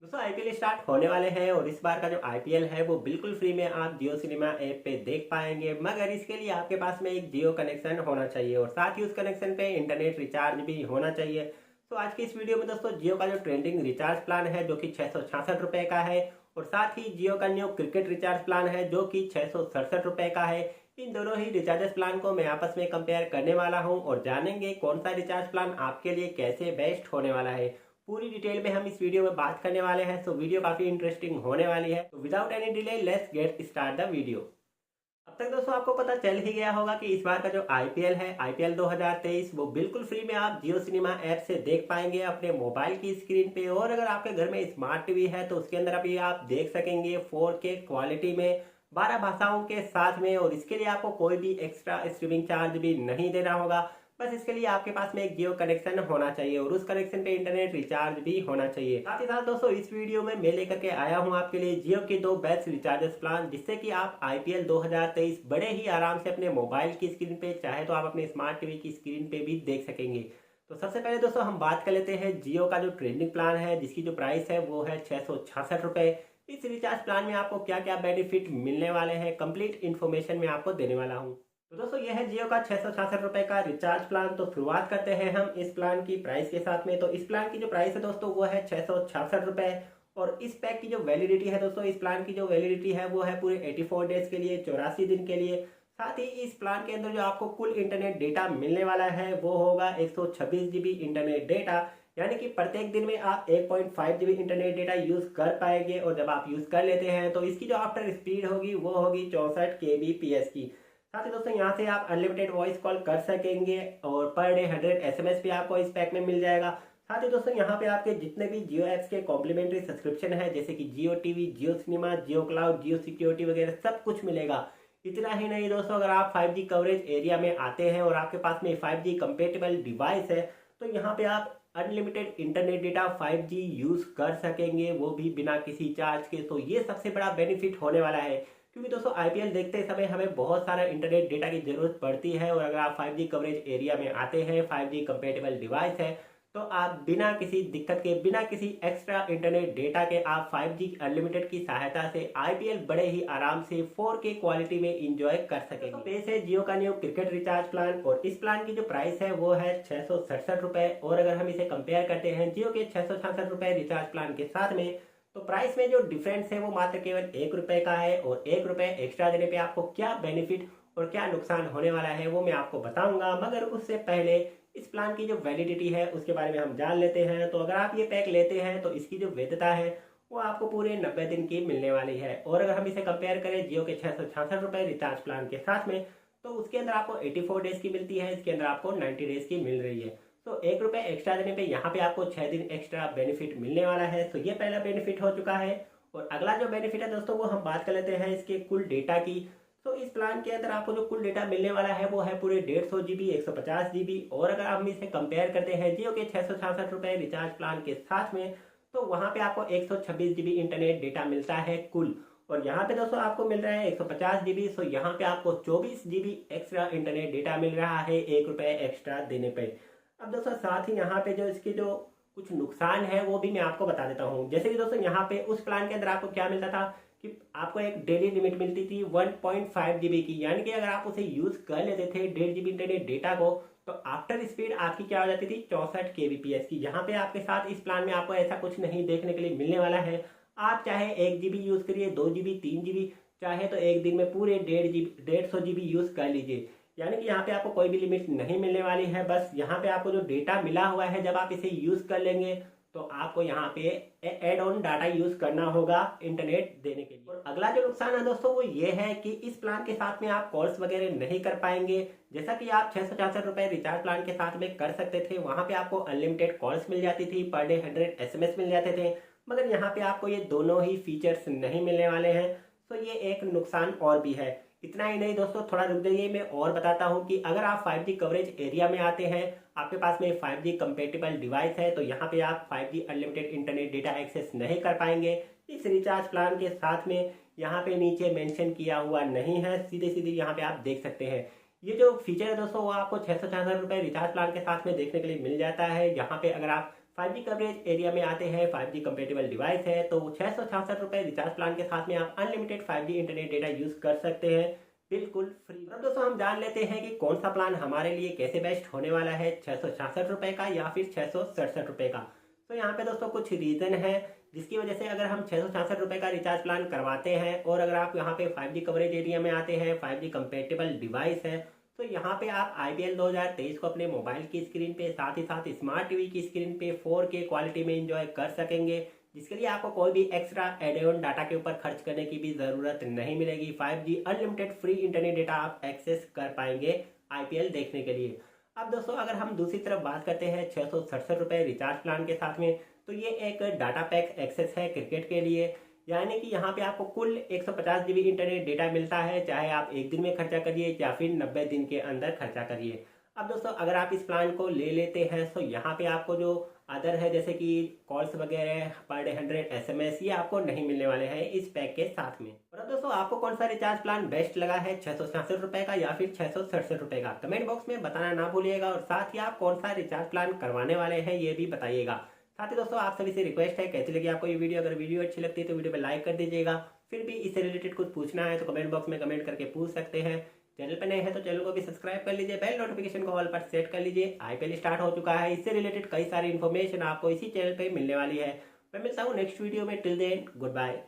दोस्तों IPL start होने वाले हैं और इस बार का जो आईपीएल है वो बिल्कुल फ्री में आप जियो सिनेमा ऐप पे देख पाएंगे। मगर इसके लिए आपके पास में एक जियो कनेक्शन होना चाहिए और साथ ही उस कनेक्शन पे इंटरनेट रिचार्ज भी होना चाहिए। तो आज की इस वीडियो में दोस्तों जियो का जो ट्रेंडिंग रिचार्ज प्लान है जो कि 666 रुपये का है और साथ ही जियो का न्यू क्रिकेट रिचार्ज प्लान है जो कि 667 रुपये का है। इन दोनों ही रिचार्ज प्लान को मैं आपस में कंपेयर करने वाला हूँ और जानेंगे कौन सा रिचार्ज प्लान आपके लिए कैसे बेस्ट होने वाला है। पूरी डिटेल में हम इस वीडियो में बात करने वाले हैं, तो वीडियो काफी इंटरेस्टिंग होने वाली है। तो without any delay let's get start the video. अब तक दोस्तों आपको पता चल ही गया होगा कि इस बार का जो आईपीएल है आईपीएल 2023 वो बिल्कुल फ्री में आप जियो सिनेमा ऐप से देख पाएंगे अपने मोबाइल की स्क्रीन पे। और अगर आपके घर में स्मार्ट टीवी है तो उसके अंदर अभी आप देख सकेंगे 4K क्वालिटी में 12 भाषाओं के साथ में। और इसके लिए आपको कोई भी एक्स्ट्रा स्ट्रीमिंग चार्ज भी नहीं देना होगा। बस इसके लिए आपके पास में एक जियो कनेक्शन होना चाहिए और उस कनेक्शन पे इंटरनेट रिचार्ज भी होना चाहिए। साथ ही साथ दोस्तों इस वीडियो में मैं लेकर के आया हूं आपके लिए जियो के दो बेस्ट रिचार्जेस प्लान, जिससे कि आप आईपीएल 2023 बड़े ही आराम से अपने मोबाइल की स्क्रीन पे चाहे तो आप अपने स्मार्ट टीवी की स्क्रीन पे भी देख सकेंगे। तो सबसे पहले दोस्तों हम बात कर लेते हैं जियो का जो ट्रेंडिंग प्लान है जिसकी जो प्राइस है वो है 666 रुपये। इस रिचार्ज प्लान में आपको क्या क्या बेनिफिट मिलने वाले हैं कंप्लीट इन्फॉर्मेशन मैं आपको देने वाला हूँ। तो दोस्तों यह है जियो का 666 रुपये का रिचार्ज प्लान। तो शुरुआत करते हैं हम इस प्लान की प्राइस के साथ में। तो इस प्लान की जो प्राइस है दोस्तों वो है 666 रुपये। और इस पैक की जो वैलिडिटी है दोस्तों, इस प्लान की जो वैलिडिटी है वो है पूरे 84 डेज के लिए, 84 दिन के लिए। साथ ही इस प्लान के अंदर जो आपको कुल इंटरनेट डेटा मिलने वाला है वो होगा 126 GB इंटरनेट डेटा। यानी कि प्रत्येक दिन में आप 1.5 GB इंटरनेट डेटा यूज कर पाएंगे। और जब आप यूज कर लेते हैं तो इसकी जो आफ्टर स्पीड होगी वो होगी 64 kbps की। साथ ही दोस्तों यहाँ से आप अनलिमिटेड वॉइस कॉल कर सकेंगे और पर डे 100 SMS भी आपको इस पैक में मिल जाएगा। साथ ही दोस्तों यहाँ पे आपके जितने भी जियो एप्स के कॉम्प्लीमेंट्री सब्सक्रिप्शन है जैसे कि जियो टीवी, जियो सिनेमा, जियो क्लाउड, जियो सिक्योरिटी वगैरह सब कुछ मिलेगा। इतना ही नहीं दोस्तों, अगर आप 5G कवरेज एरिया में आते हैं और आपके पास में 5G कंपेटेबल डिवाइस है तो यहाँ पे आप unlimited internet data 5G use कर सकेंगे, वो भी बिना किसी चार्ज के। तो ये सबसे बड़ा बेनिफिट होने वाला है क्योंकि दोस्तों आईपीएल देखते समय हमें बहुत सारा इंटरनेट डेटा की जरूरत पड़ती है। और अगर आप 5G कवरेज एरिया में आते हैं, 5G कंपेटेबल डिवाइस है, तो आप बिना किसी दिक्कत के, बिना किसी एक्स्ट्रा इंटरनेट डेटा के आप 5G अनलिमिटेड की सहायता से आईपीएल बड़े ही आराम से 4K क्वालिटी में इंजॉय कर सकेंगे। तो पेश है जियो का न्यू क्रिकेट रिचार्ज प्लान और इस प्लान की जो प्राइस है वो है 667 रुपये। और अगर हम इसे कंपेयर करते हैं जियो के 666 रुपये रिचार्ज प्लान के साथ में, तो प्राइस में जो डिफरेंस है वो मात्र केवल 1 रुपये का है। और 1 रुपये एक्स्ट्रा देने पे आपको क्या बेनिफिट और क्या नुकसान होने वाला है वो मैं आपको बताऊंगा। मगर उससे पहले इस प्लान की जो वैलिडिटी है उसके बारे में हम जान लेते हैं। तो अगर आप ये पैक लेते हैं तो इसकी जो वैधता है वो आपको पूरे 90 दिन की मिलने वाली है। और अगर हम इसे कंपेयर करें जियो के 666 रुपये रिचार्ज प्लान के साथ में, तो उसके अंदर आपको 84 डेज की मिलती है, इसके अंदर आपको 90 डेज की मिल रही है। तो 1 रुपये एक्स्ट्रा देने पे यहाँ पे आपको 6 दिन एक्स्ट्रा बेनिफिट मिलने वाला है। तो ये पहला बेनिफिट हो चुका है। और अगला जो बेनिफिट है दोस्तों वो हम बात कर लेते हैं इसके कुल डेटा की। तो इस प्लान के अंदर आपको जो कुल डेटा मिलने वाला है वो है पूरे 150 GB, 150 GB। और अगर हम इसे कंपेयर करते हैं जियो के 666 रुपये रिचार्ज प्लान के साथ में, तो वहाँ पे आपको 126 GB इंटरनेट डेटा मिलता है कुल। और यहाँ पे दोस्तों आपको मिल रहा है 150 GB। सो यहाँ पे आपको 24 GB एक्स्ट्रा इंटरनेट डेटा मिल रहा है 1 रुपये एक्स्ट्रा देने पे। अब दोस्तों साथ ही यहाँ पे जो इसके जो कुछ नुकसान है वो भी मैं आपको बता देता हूँ। जैसे कि दोस्तों यहाँ पे उस प्लान के अंदर आपको क्या मिलता था कि आपको एक डेली लिमिट मिलती थी 1.5 GB की। यानी कि अगर आप उसे यूज कर लेते थे 1.5 GB इंटरनेट डेटा को, तो आफ्टर स्पीड आपकी क्या हो जाती थी 64 kbps की। यहाँ पे आपके साथ इस प्लान में आपको ऐसा कुछ नहीं देखने के लिए मिलने वाला है। आप चाहे 1 GB यूज करिए, 2 GB, 3 GB, चाहे तो एक दिन में पूरे 150 GB यूज कर लीजिए। यानी कि यहाँ पे आपको कोई भी लिमिट नहीं मिलने वाली है। बस यहाँ पे आपको जो डेटा मिला हुआ है जब आप इसे यूज कर लेंगे तो आपको यहाँ पे एड ऑन डाटा यूज करना होगा इंटरनेट देने के लिए। और अगला जो नुकसान है दोस्तों वो ये है कि इस प्लान के साथ में आप कॉल्स वगैरह नहीं कर पाएंगे। जैसा कि आप 666 रुपये रिचार्ज प्लान के साथ में कर सकते थे, वहां पे आपको अनलिमिटेड कॉल्स मिल जाती थी, पर डे 100 SMS मिल जाते थे। मगर यहाँ पे आपको ये दोनों ही फीचर्स नहीं मिलने वाले हैं। तो ये एक नुकसान और भी है। इतना ही नहीं दोस्तों, थोड़ा रुक जाइए, मैं और बताता हूँ कि अगर आप 5G कवरेज एरिया में आते हैं, आपके पास में 5G कंपेटेबल डिवाइस है, तो यहाँ पे आप 5G unlimited internet data access नहीं कर पाएंगे इस रिचार्ज प्लान के साथ में। यहाँ पे नीचे मेंशन किया हुआ नहीं है, सीधे सीधे यहाँ पे आप देख सकते हैं। ये जो फीचर है दोस्तों वो आपको 666 रुपये रिचार्ज प्लान के साथ में देखने के लिए मिल जाता है। यहाँ पे अगर आप 5G कवरेज एरिया में आते हैं, 5G कंपेटेबल डिवाइस है, तो 666 रुपये रिचार्ज प्लान के साथ में आप unlimited 5G internet data use कर सकते हैं बिल्कुल फ्री। अब दोस्तों हम जान लेते हैं कि कौन सा प्लान हमारे लिए कैसे बेस्ट होने वाला है, 666 रुपये का या फिर 667 रुपये का। तो यहाँ पे दोस्तों कुछ रीज़न है जिसकी वजह से अगर हम 666 रुपये का रिचार्ज प्लान करवाते हैं और अगर आप यहाँ पे 5G कवरेज एरिया में आते हैं, 5G कंपेटेबल डिवाइस है, तो यहाँ पे आप IPL 2023 को अपने मोबाइल की स्क्रीन पे, साथ ही साथ स्मार्ट टीवी की स्क्रीन पे 4K क्वालिटी में एंजॉय कर सकेंगे, जिसके लिए आपको कोई भी एक्स्ट्रा एड ऑन डाटा के ऊपर खर्च करने की भी ज़रूरत नहीं मिलेगी। 5G unlimited free internet data आप एक्सेस कर पाएंगे IPL देखने के लिए। अब दोस्तों अगर हम दूसरी तरफ बात करते हैं 667 रुपये रिचार्ज प्लान के साथ में, तो ये एक डाटा पैक एक्सेस है क्रिकेट के लिए, यानी कि यहाँ पे आपको कुल 150 GB इंटरनेट डेटा मिलता है, चाहे आप एक दिन में खर्चा करिए या फिर 90 दिन के अंदर खर्चा करिए। अब दोस्तों अगर आप इस प्लान को ले लेते हैं तो यहाँ पे आपको जो अदर है जैसे कि कॉल्स वगैरह पर डे 100 SMS ये आपको नहीं मिलने वाले हैं इस पैक के साथ में। और अब दोस्तों आपको कौन सा रिचार्ज प्लान बेस्ट लगा है, 666 रुपये का या फिर 667 रुपये का, कमेंट बॉक्स में बताना ना भूलिएगा। और साथ ही आप कौन सा रिचार्ज प्लान करवाने वाले हैं ये भी बताइएगा। साथ ही दोस्तों आप सभी से रिक्वेस्ट है, कैसी लगी आपको ये वीडियो, अगर वीडियो अच्छी लगती है तो वीडियो पे लाइक कर दीजिएगा। फिर भी इससे रिलेटेड कुछ पूछना है तो कमेंट बॉक्स में कमेंट करके पूछ सकते हैं। चैनल पर नए हैं तो चैनल को भी सब्सक्राइब कर लीजिए, बेल नोटिफिकेशन को ऑल पर सेट कर लीजिए। IPL स्टार्ट हो चुका है, इससे रिलेटेड कई सारी इन्फॉर्मेशन आपको इसी चैनल पर मिलने वाली है। मैं मिलता हूँ नेक्स्ट वीडियो में, टिल देन गुड बाय।